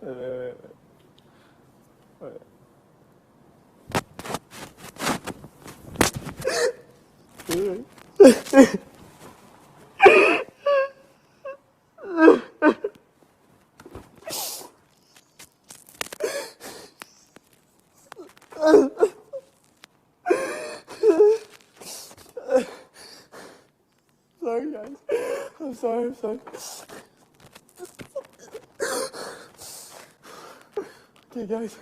Wait. Sorry, guys. I'm sorry. Okay, guys.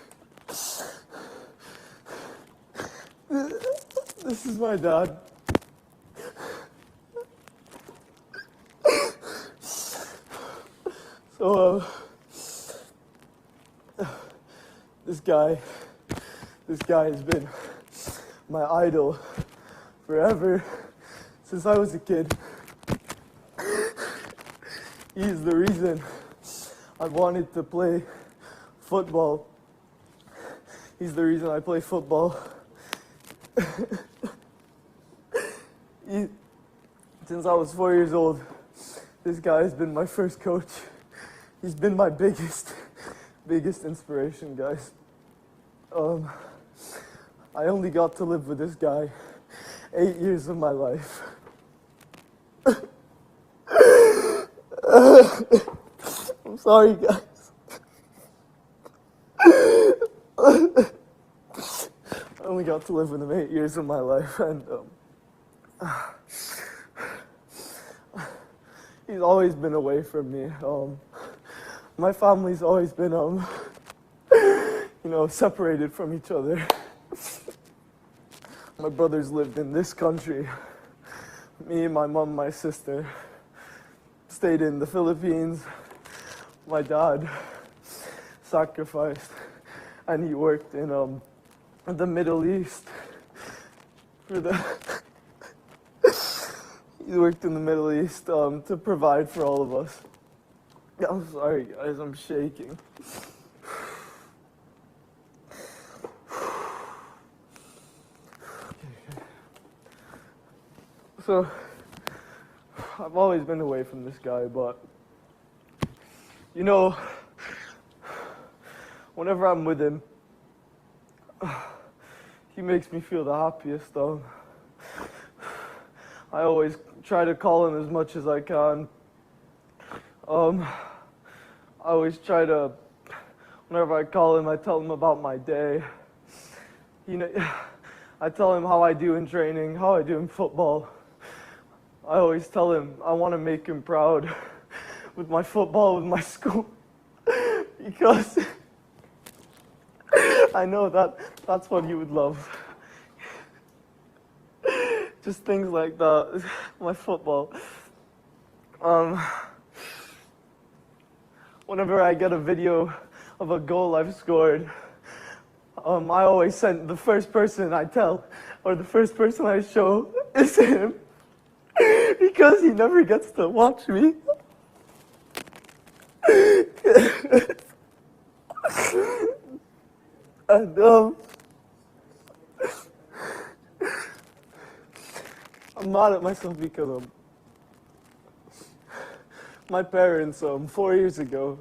This is my dad. So, this guy has been my idol forever, since I was a kid. He's the reason I wanted to play football. He's the reason I play football. Since I was 4 years old, this guy has been my first coach. He's been my biggest inspiration, guys. I only got to live with this guy 8 years of my life. I'm sorry, guys. I only got to live with him 8 years of my life, and he's always been away from me. My family's always been, separated from each other. My brothers lived in this country. Me, my mom, my sister stayed in the Philippines. My dad sacrificed, and he worked in the Middle East. He worked in the Middle East to provide for all of us. I'm sorry, guys, I'm shaking. So, I've always been away from this guy, but, whenever I'm with him, he makes me feel the happiest. I always try to call him as much as I can. I always try to, whenever I call him, I tell him about my day. I tell him how I do in training, how I do in football. I always tell him I want to make him proud with my football, with my school, because I know that's what he would love. Just things like that, my football. Whenever I get a video of a goal I've scored, I always send the first person I tell, or the first person I show, is him. Because he never gets to watch me. And I'm mad at myself because my parents 4 years ago,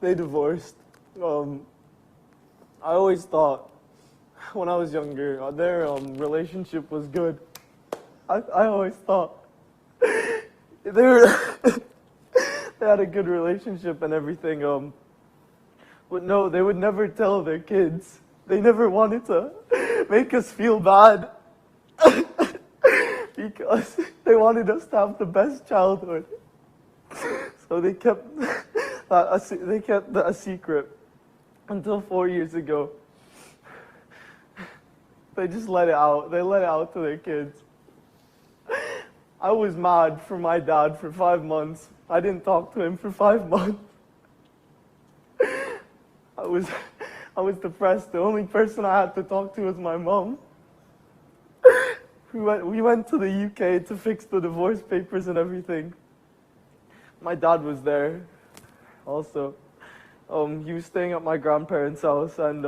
they divorced. I always thought when I was younger their relationship was good. I always thought they had a good relationship and everything. But no, they would never tell their kids. They never wanted to make us feel bad because they wanted us to have the best childhood. So they kept that a secret until 4 years ago. They just let it out. They let it out to their kids. I was mad for my dad for 5 months. I didn't talk to him for 5 months. I was depressed. The only person I had to talk to was my mom. We went to the UK to fix the divorce papers and everything. My dad was there also. He was staying at my grandparents' house, and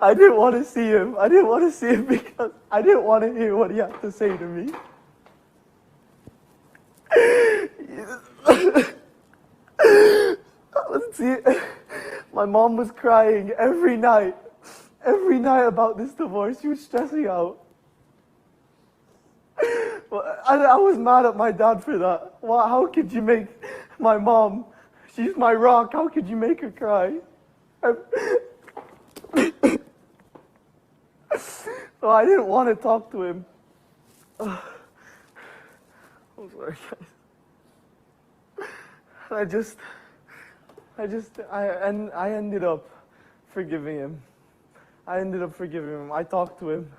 I didn't want to see him. I didn't want to see him because I didn't want to hear what he had to say to me. My mom was crying every night about this divorce. She was stressing out. Well, I was mad at my dad for that. Well, how could you make my mom, she's my rock, how could you make her cry? So I didn't want to talk to him. I'm sorry, guys. I ended up forgiving him. I talked to him.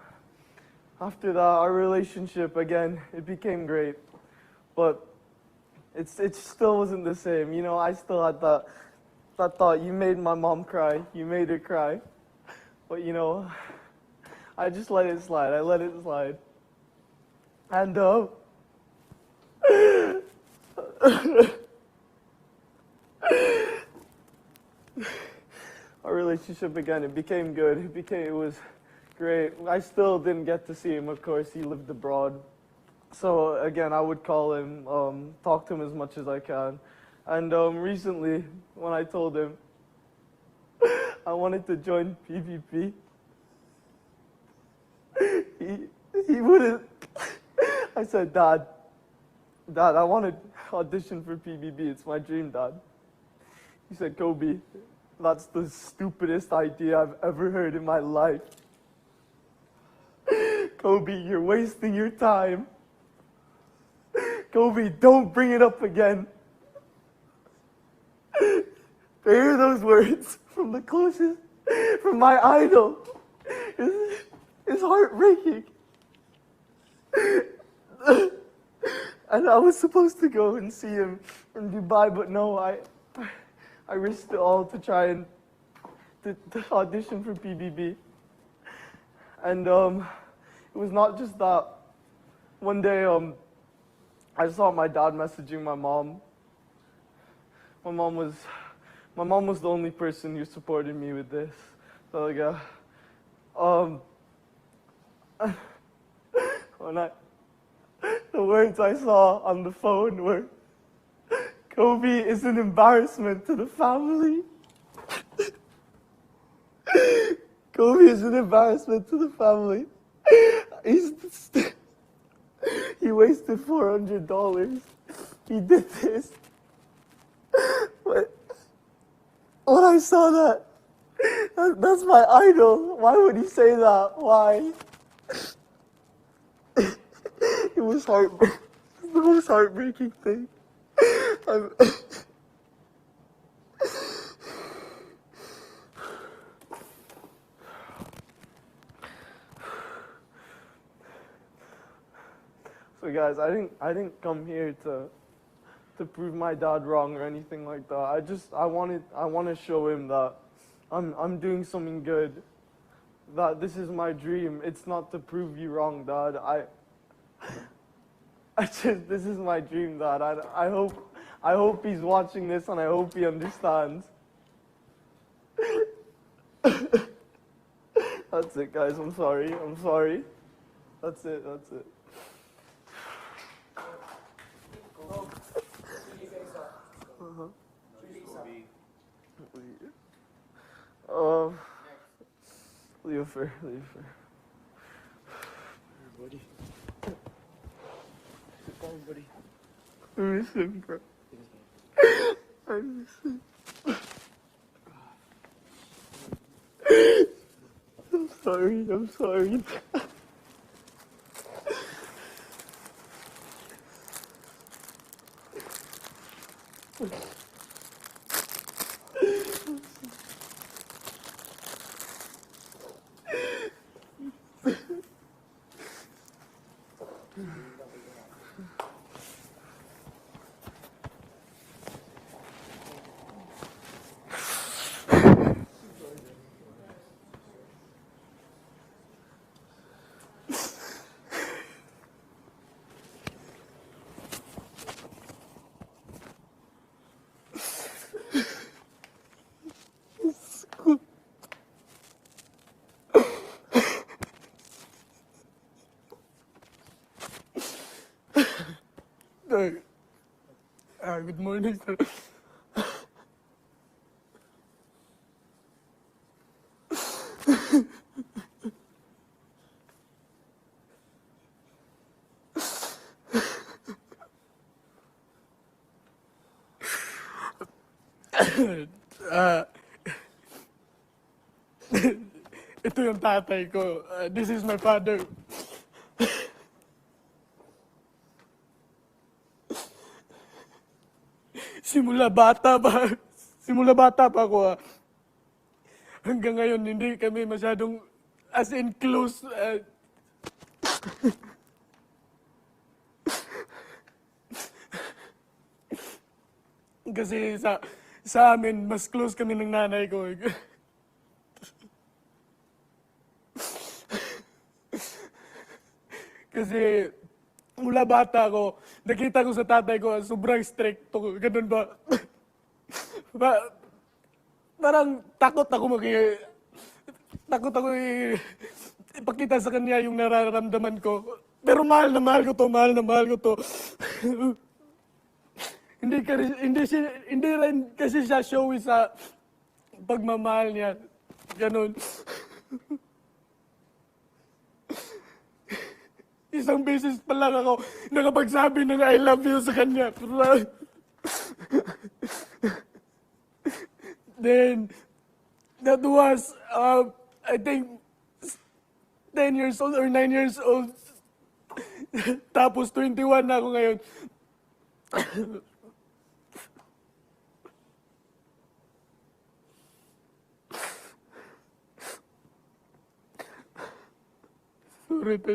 After that, our relationship, again, it became great. But it still wasn't the same. You know, I still had that thought, you made my mom cry. You made her cry. But, you know, I just let it slide. I let it slide. And, our relationship again, it became good. It was great. I still didn't get to see him, of course. He lived abroad. So again, I would call him, talk to him as much as I can. And recently, when I told him I wanted to join PBB, he wouldn't. I said, Dad, I want to audition for PBB. It's my dream, Dad. He said, Kobie, that's the stupidest idea I've ever heard in my life. Kobie, you're wasting your time. Kobie, don't bring it up again. To hear those words from the closest, from my idol, is heartbreaking. And I was supposed to go and see him in Dubai, but no, I risked it all to try and to audition for PBB. And it was not just that. One day, I saw my dad messaging my mom. My mom was the only person who supported me with this. So like, the words I saw on the phone were, Kobie is an embarrassment to the family. Kobie is an embarrassment to the family. He wasted $400. He did this. But when I saw that's my idol. Why would he say that? Why? It was the most heartbreaking thing. So guys, I didn't come here to prove my dad wrong or anything like that. I want to show him that I'm doing something good. That this is my dream. It's not to prove you wrong, Dad. This is my dream, Dad. I hope he's watching this and I hope he understands. That's it, guys. I'm sorry. That's it. Liofer. Buddy. Sit down, buddy. I miss him, bro. I miss him. I'm sorry. Good morning, sir. Ah, ito yung tatay ko. This is my father. Simula bata pa ako, hanggang ngayon, hindi kami masyadong as in close. Kasi sa amin, mas close kami ng nanay ko. Kasi mula bata ko, nakita ko sa tatay ko, sobrang strict to. Ganun ba? ba parang takot ako ipakita sa kanya yung nararamdaman ko. Pero mahal na mahal ko to, mahal na mahal ko to. Hindi rin kasi siya showy sa pagmamahal niya. Ganun. Isang beses pa lang ako nakapagsabi ng I love you sa kanya. Then, that was, I think, 10 years old or 9 years old. Tapos 21 na ako ngayon.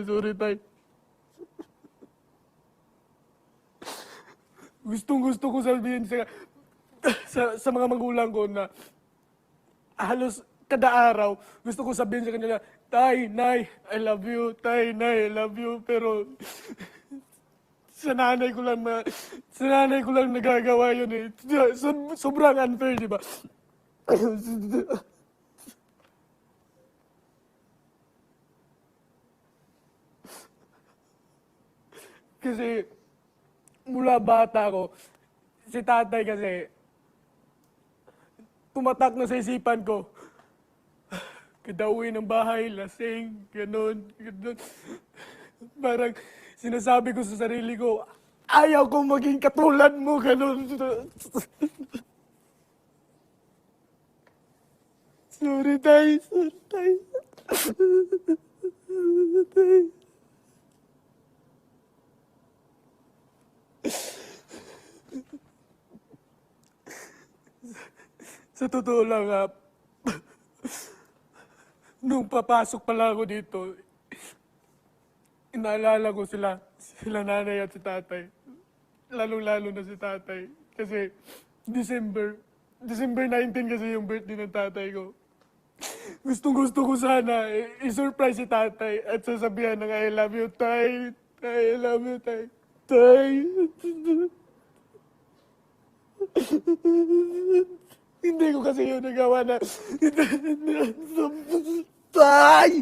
Sorry, tay. Gustong-gusto ko sabihin sa mga magulang ko na halos kada araw, gusto ko sabihin sa kanila, Tay, Nay, I love you. Tay, Nay, I love you. Pero sa nanay ko lang nagagawa yun eh. Sobrang unfair, di ba? Kasi mula bata ko, si tatay kasi tumatak na sa isipan ko. Kada uwi ng bahay, lasing, ganun. Parang sinasabi ko sa sarili ko, ayaw kong maging katulad mo, ganun. Sorry, tay. Sa totoo lang, nung papasok pala ako dito, inaalala ko sila nanay at si tatay. Lalong-lalo na si tatay. Kasi December 19 kasi yung birthday ng tatay ko. Gustong-gusto ko sana i-surprise si tatay at sasabihan ng I love you, tay. Tay, I love you, tay. Tay. Hindi ko kasi yun nagawa na. Tay!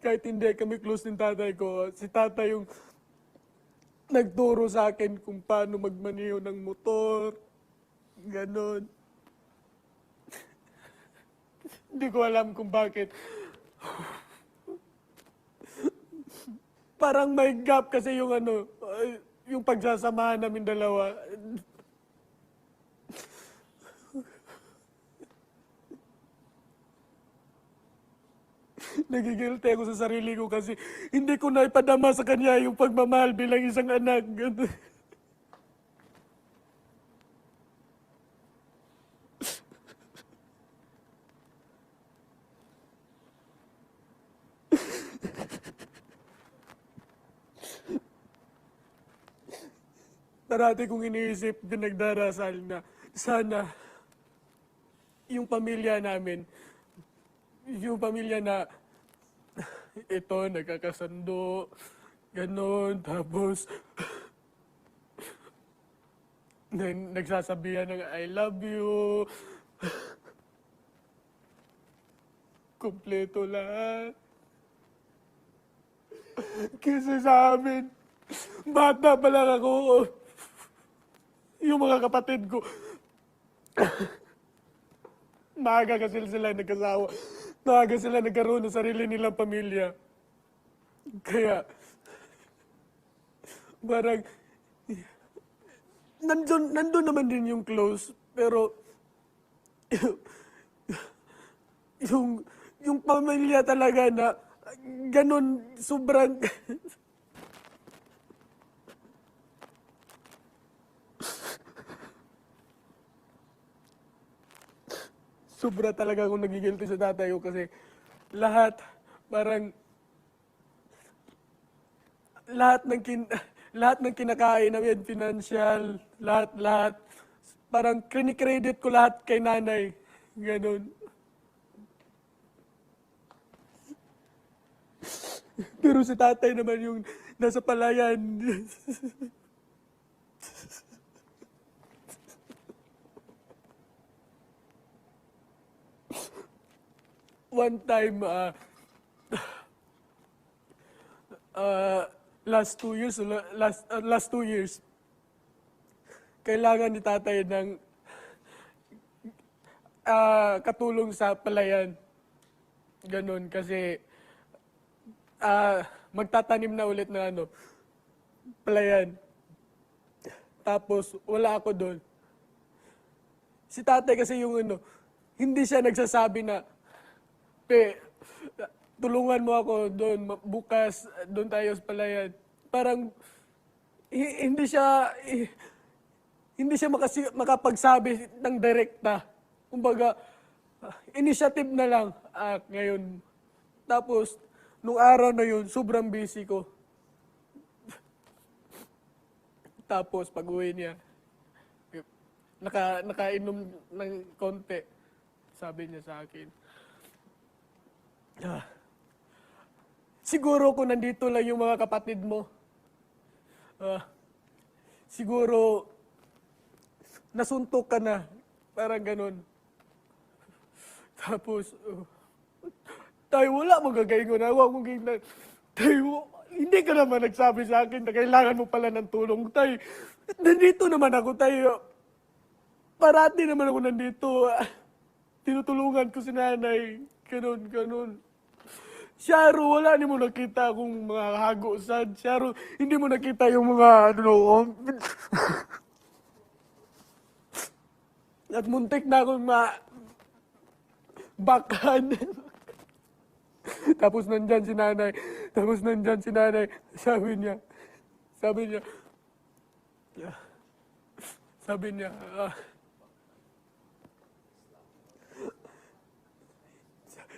Kahit hindi kami close ng tatay ko, si tatay yung nagturo sa akin kung paano magmaneho ng motor, ganon. Hindi ko alam kung bakit. Parang may gap kasi yung yung pagsasamahan namin dalawa. Nagigilty ako sa sarili ko kasi hindi ko na ipadama sa kanya yung pagmamahal bilang isang anak. Parati kong iniisip, pinagdarasal na sana yung pamilya namin, yung pamilya na ito, nagkakasundo, ganon, tapos nagsasabihan ng I love you. Kompleto lahat. Kasi sa amin, bata pa lang ako. Yung mga kapatid ko, maaga kasi sila nagkasawa. Maaga sila nagkaroon ng sarili nilang pamilya. Kaya, parang, nandun naman din yung close, pero, yung pamilya talaga na, ganun, sobrang, sobra talaga akong nagigilty sa tatay ko kasi lahat, parang, lahat ng kinakain namin, financial, lahat, parang kinikredit ko lahat kay nanay. Ganun. Pero si tatay naman yung nasa palayan. One time, last 2 years, kailangan ni tatay ng katulong sa palayan. Ganun, kasi magtatanim na ulit na palayan. Tapos, wala ako doon. Si tatay kasi yung hindi siya nagsasabi na, tulungan mo ako doon, bukas, doon tayo sa palayan. Parang, hindi siya makapagsabi ng direkta. Kumbaga, initiative na lang ngayon. Tapos, nung araw na yun, sobrang busy ko. Tapos, pag-uwi niya, nakainom ng konti. Sabi niya sa akin, siguro kung nandito lang yung mga kapatid mo, siguro nasuntok ka na. Parang ganun. Tapos, tayo wala magagayon na. Tayo, hindi ka naman nagsabi sa akin na kailangan mo pala ng tulong. Tayo, nandito naman ako. Tayo, parati naman ako nandito. Tinutulungan ko si nanay. Ganun. Sharo, wala ni mo nakita akong mga hagosan. Sharo, hindi mo nakita yung mga, at muntik na akong bakan. Tapos nandyan si nanay. Sabi niya,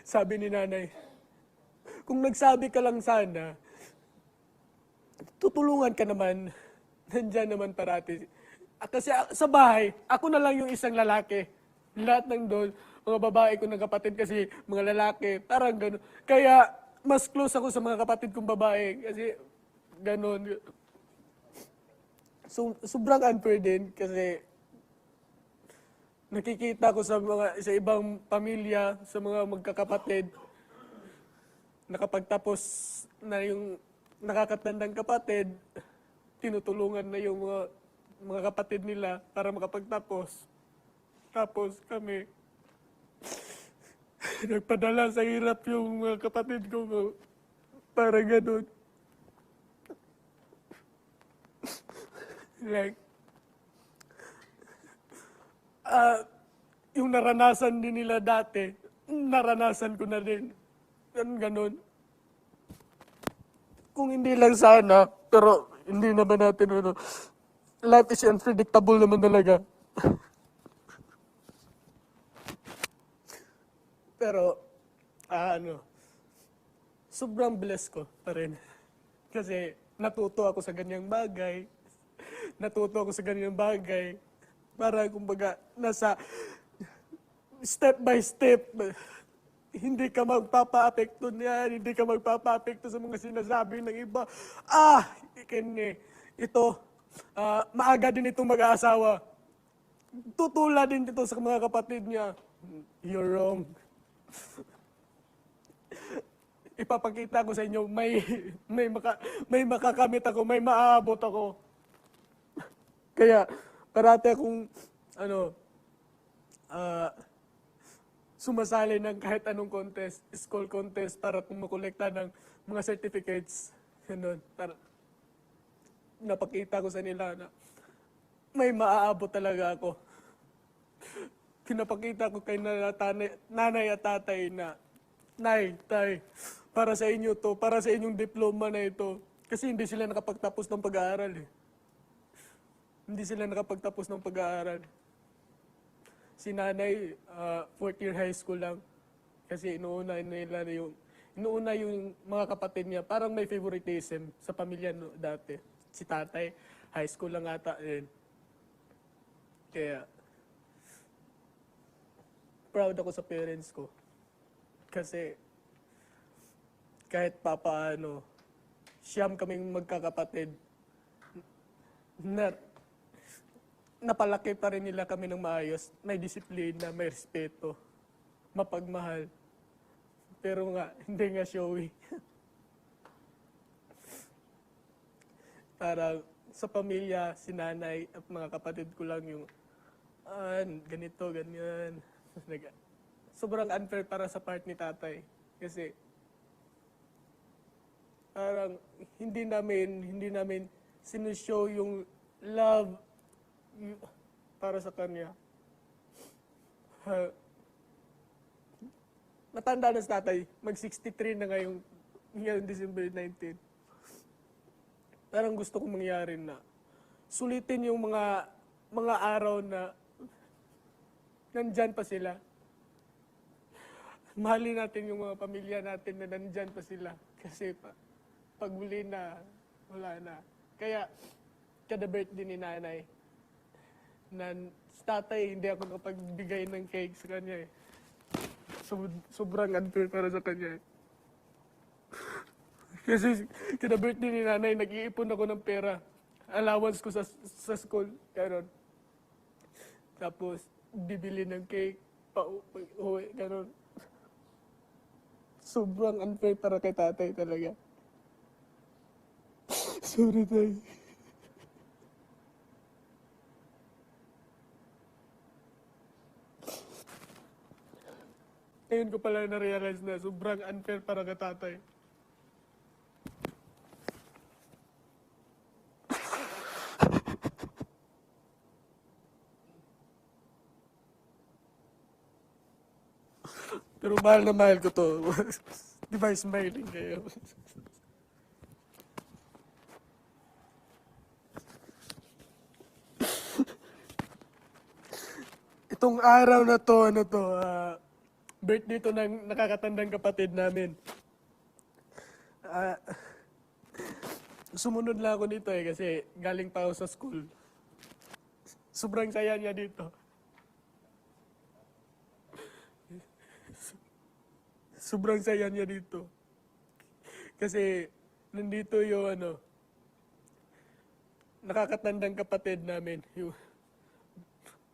sabi ni nanay, kung nagsabi ka lang sana, tutulungan ka naman, nandyan naman parati. Kasi sa bahay, ako na lang yung isang lalaki. Lahat ng doon, mga babae ko ng kapatid kasi mga lalaki, parang gano'n. Kaya mas close ako sa mga kapatid kong babae kasi gano'n. So, sobrang unfair din kasi nakikita ko sa ibang pamilya, sa mga magkakapatid, nakapagtapos na yung nakakatandang kapatid, tinutulungan na yung mga kapatid nila para makapagtapos. Tapos kami, nagpadala sa hirap yung mga kapatid ko, para ganun. Like, yung naranasan din nila dati, naranasan ko na din. Ganun. Kung hindi lang sana, pero hindi naman natin, life is unpredictable naman talaga. Pero, sobrang blessed ko pa rin. Kasi natuto ako sa ganyang bagay. Para kumbaga, nasa step by step, hindi ka magpapa-apekto niyan, hindi ka magpapa-apekto sa mga sinasabi ng iba. Maaga din itong mag-aasawa. Tutula din ito sa mga kapatid niya. You're wrong. ipapakita ko sa inyo, may makakamit ako, may maaabot ako. Kaya, parati akong, sumasali ng kahit anong contest, school contest, para kumukolekta ng mga certificates. Ganun, para napakita ko sa nila na may maaabot talaga ako. Pinapakita ko kay nanay at tatay na, Nay, Tay, para sa inyo to, para sa inyong diploma na ito. Kasi hindi sila nakapagtapos ng pag-aaral eh. Hindi sila nakapagtapos ng pag-aaral. Si nanay, fourth year high school lang. Kasi inuuna yung mga kapatid niya. Parang may favoritism sa pamilya no, dati. Si tatay, high school lang ata din. Kaya, proud ako sa parents ko. Kasi, kahit papaano, siyam kaming magkakapatid, napalaki pa rin nila kami ng maayos. May disiplina, may respeto, mapagmahal. Pero nga, hindi nga showy. Parang sa pamilya, si nanay at mga kapatid ko lang yung ganito, ganyan. Sobrang unfair para sa part ni tatay. Kasi parang hindi namin sinushow yung love para sa kanya. Matanda na si tatay. Mag-63 na ngayong December 19. Parang gusto kong mangyari na sulitin yung mga araw na nandyan pa sila. Mahalin natin yung mga pamilya natin na nandyan pa sila. Kasi pag huli na, wala na. Kaya, kada birthday ni nanay, sa tatay, hindi ako nakapagbigay ng cake sa kanya eh. Sobrang unfair para sa kanya eh. Kasi kada birthday ni nanay, nag-iipon ako ng pera. Allowance ko sa school. Ganon. Tapos, bibili ng cake, pauwi, ganon. Sobrang unfair para kay tatay talaga. Sorry, tay. Ngayon ko pala na-realize na sobrang unfair para kay tatay. Pero mahal na mahal ko to. Di ba smiling kayo? Itong araw na to, birthday to ng nakakatandang kapatid namin. Sumunod lang ako dito eh, kasi galing pa ako sa school. Sobrang saya niya dito. Sobrang saya niya dito. Kasi nandito yung nakakatandang kapatid namin.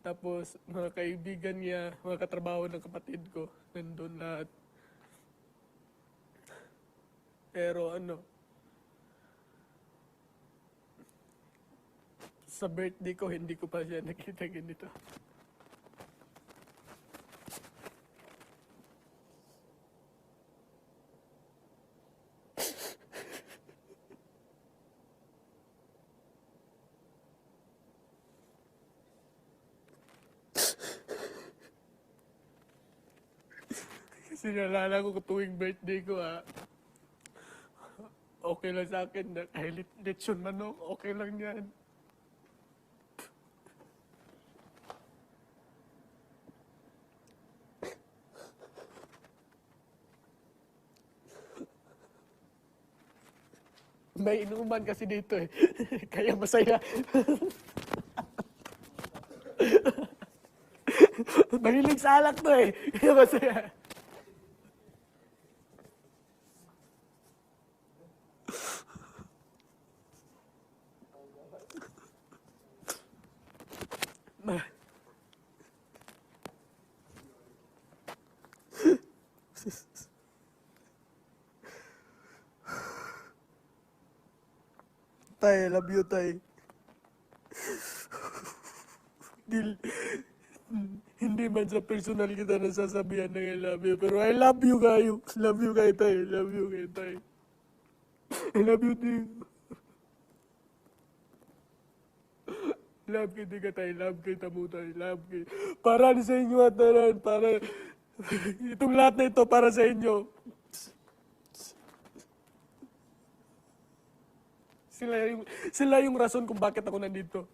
Tapos mga kaibigan niya, mga katrabaho ng kapatid ko, nandun lahat. Pero sa birthday ko, hindi ko pa siya nakita ganito. Kasi nalala ko tuwing birthday ko okay lang sa akin na kahit lechon manok, okay lang yan. May inuman kasi dito eh. Kaya masaya. Mahilig sa alak to eh. Kaya masaya. Tay, I love you, tay. Hindi, hindi man sa personal kita nasasabihan ng I love you, pero I love you kayo. Love you kayo, tay. Love you kayo, tay. I love you, tay. Love kita ka, tay. Love kita mo, tay. Love kita. Para sa inyo at para... Itong lahat na ito para sa inyo. Sila yung rason kung bakit ako nandito.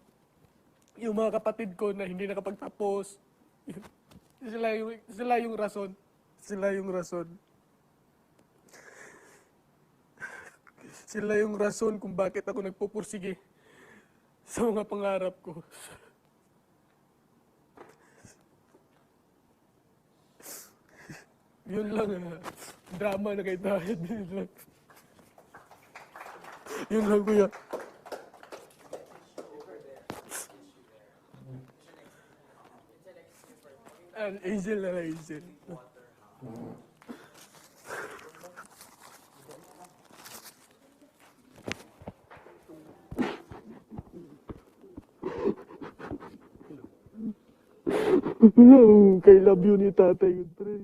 Yung mga kapatid ko na hindi nakapagtapos. Sila yung rason. Sila yung rason. Sila yung rason kung bakit ako nagpupursige sa mga pangarap ko. Yun lang drama na kay Dahid. Yun lang. Yun lang, kuya. Angel na lang, Angel. Kay love you ni tatay yun, pre.